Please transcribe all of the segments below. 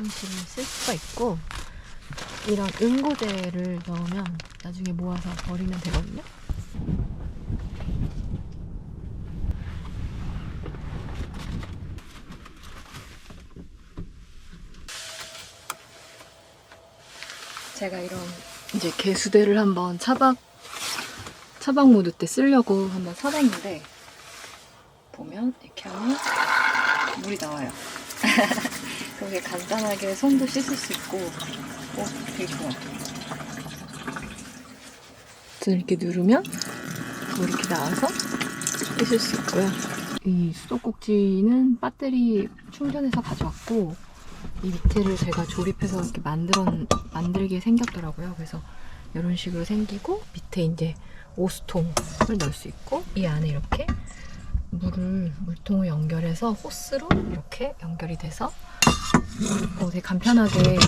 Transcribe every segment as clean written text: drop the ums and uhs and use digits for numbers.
화장실을 쓸 수가 있고, 이런 응고제를 넣으면 나중에 모아서 버리면 되거든요. 제가 이런 이제 개수대를 한번 차박 모드 때 쓰려고 한번 사봤는데, 보면 이렇게 하면 물이 나와요. 그게 간단하게 손도 씻을 수 있고, 되게 좋아. 이렇게 누르면 물이 이렇게 나와서 씻을 수 있고요. 이 수도꼭지는 배터리 충전해서 가져왔고, 이 밑에를 제가 조립해서 이렇게 만들게 생겼더라고요. 그래서 이런 식으로 생기고, 밑에 이제 오수통을 넣을 수 있고, 이 안에 이렇게 물통을 연결해서 호스로 이렇게 연결이 돼서 되게 간편하게,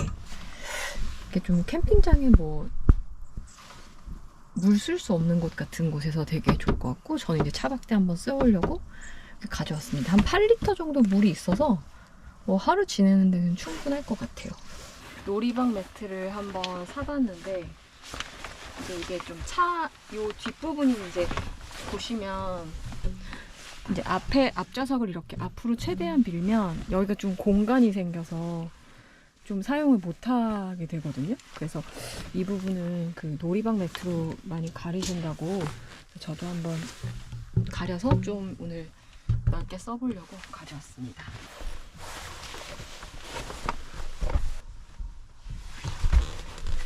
이렇게 좀 캠핑장에 뭐 물 쓸 수 없는 곳 같은 곳에서 되게 좋을 것 같고, 저는 이제 차박 때 한번 써보려고 가져왔습니다. 한 8리터 정도 물이 있어서 하루 지내는 데는 충분할 것 같아요. 놀이방 매트를 한번 사봤는데, 이게 좀 요 뒷부분이 이제 보시면 이제 앞좌석을 이렇게 앞으로 최대한 밀면 여기가 좀 공간이 생겨서 좀 사용을 못하게 되거든요. 그래서 이 부분은 그 놀이방 매트로 많이 가리신다고 저도 한번 가려서 좀 오늘 넓게 써보려고 가져왔습니다.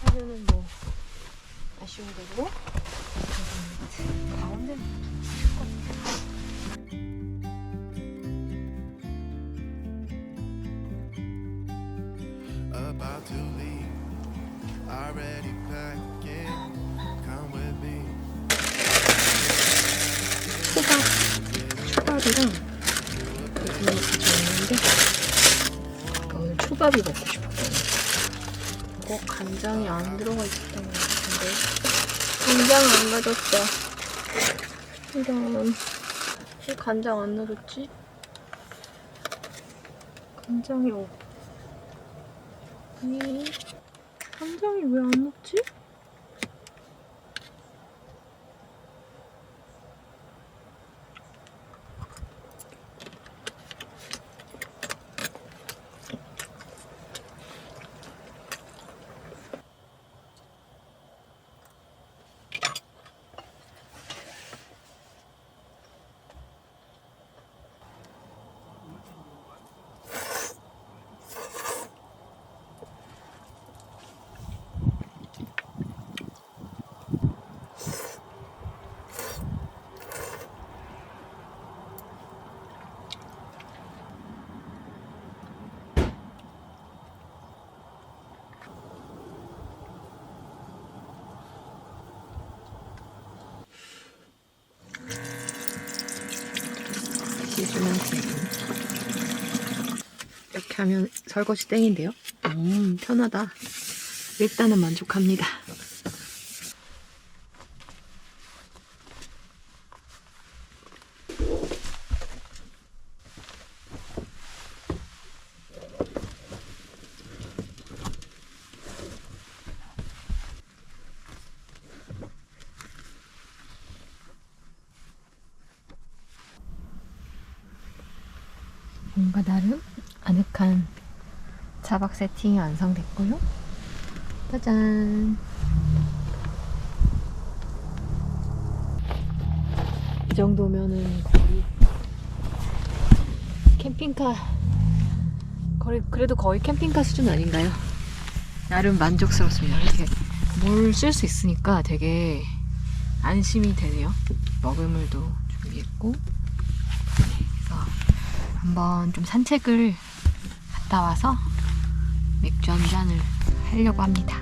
하면은 뭐 아쉬운 대로 가운데 붙일 것 같아요. About to leave, already packing. Come with me. 초밥이랑 이거 가져왔는데, 오늘 초밥이 먹고 싶었거든요. 간장이 안 들어가 있었던 것 같은데, 간장 안 가졌다. 이런, 왜 간장 안 넣어줬지? 간장이 아니, 간장이 왜 안 넣지? 씻으면 되고. 이렇게 하면 설거지 땡인데요? 편하다. 일단은 만족합니다. 뭔가 나름 아늑한 차박 세팅이 완성됐고요. 짜잔! 이 정도면은 거의 그래도 거의 캠핑카 수준 아닌가요? 나름 만족스럽습니다. 이렇게 물 쓸 수 있으니까 되게 안심이 되네요. 먹을 물도 준비했고, 그래서 한번 좀 산책을 갔다 와서 맥주 한 잔을 하려고 합니다.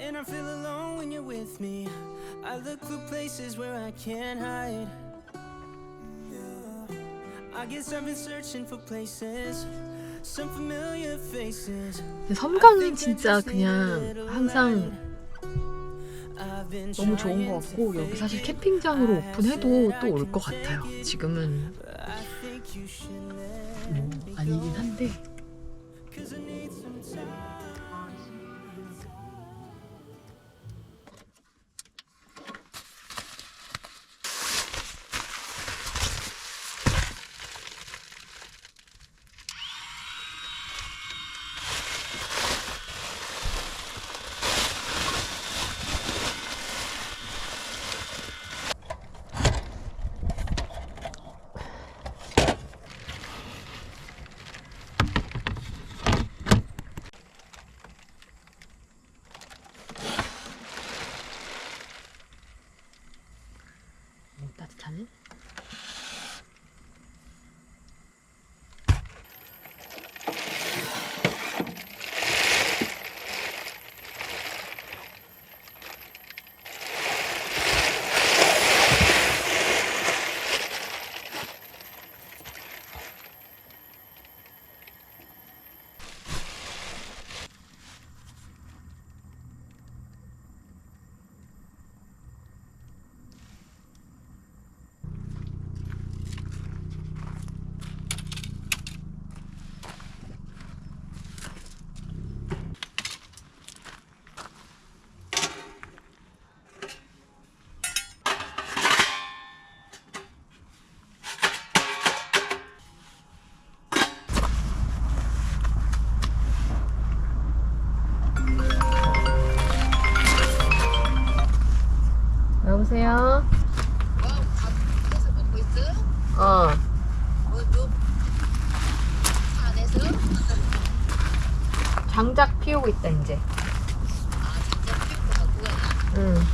And I feel alone when you're with me. I look for places where I can't hide. I guess I've been searching for places, some familiar faces. 섬광은 진짜 그냥 항상 너무 좋은 것 같고, 여기 사실 캠핑장으로 오픈해도 또 올 것 같아요. 지금은 뭐 아니긴 한데. 따뜻하네. 여보세요? 밖에서 먹고 있어? 어. 좀 안에서? 장작 피우고 있다 이제. 아, 진짜 피우고 갖고 가나? 응.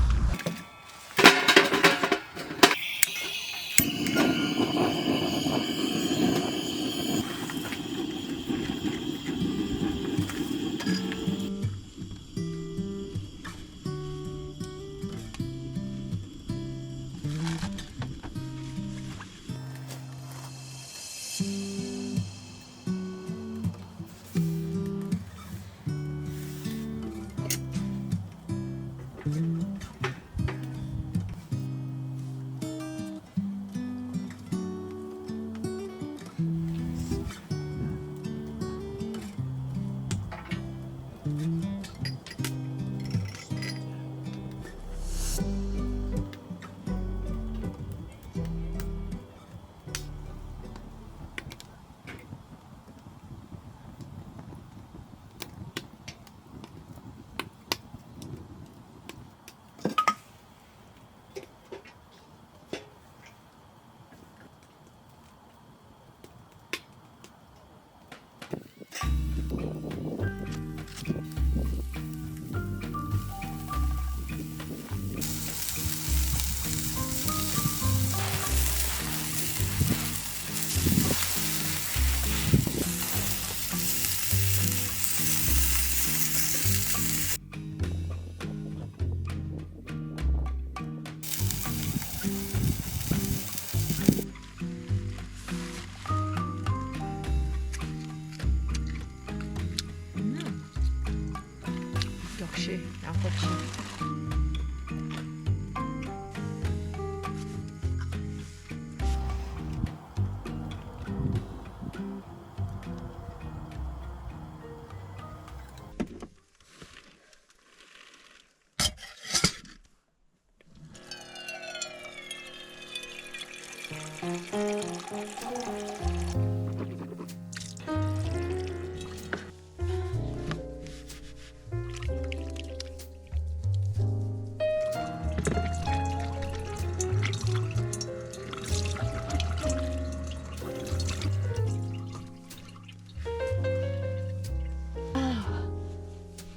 역시 양꼬치.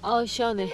아우 시원해.